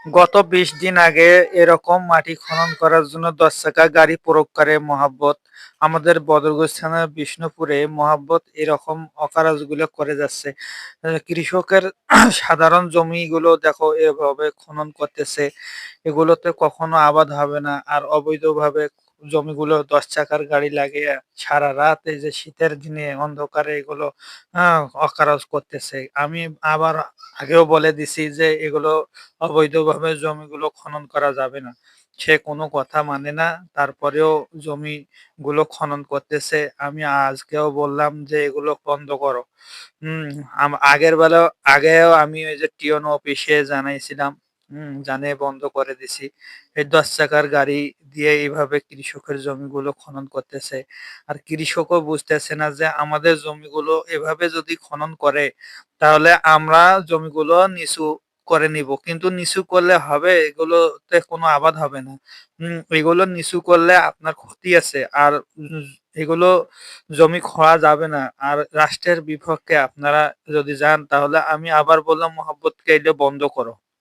গত ২০ দিন আগে এরকম মাটি খনন করার জন্য ১০ চাকা গাড়ি প্রয়োগকারী মহাব্বত আমাদের বদরগঞ্জ থানার বিষ্ণুপুরে মহাব্বত এরকম অকারেজগুলো করে যাচ্ছে। কৃষকের সাধারণ জমিগুলো দেখো এভাবে খনন করতেছে। এগুলোতে কখনো আবাদ হবে না। আর অবৈধভাবে জমিগুলো ১০ চাকার গাড়ি লাগিয়ে সারারাত এই যে শীতের দিনে অন্ধকারে এগুলো আ অকারেজ করতেছে। আমি আবার আগেও বলে দিছি যে এগুলো অবৈধভাবে জমিগুলো খনন করা যাবে না। সে কোনো কথা মানে না। তারপরেও জমিগুলো খনন করতেছে। আমি আজকেও বললাম যে, "এগুলো বন্ধ করো।" হুম, আগেও আমি ওই যে টিওনো অফিসে জানাইছিলাম। জানিয়ে বন্ধ করে দিছি। এই ১০ চাকার গাড়ি দিয়ে এইভাবে কৃষকের জমিগুলো খনন করতেছে। আর কৃষকও বুঝতেছে না যে আমাদের জমিগুলো এভাবে যদি খনন করে, তাহলে আমরা জমিগুলো নিচু করে নিবো। কিন্তু নিচু করলে হবে? এগুলোতে কোনো আবাদ হবে না। এগুলো নিচু করলে আপনার ক্ষতি আছে। আর এগুলো জমি খোয়া যাবে না। আর রাষ্ট্রের বিপক্ষে আপনারা যদি যান তাহলে আমি আবার বললাম মহাব্বতকে এটা বন্ধ করো।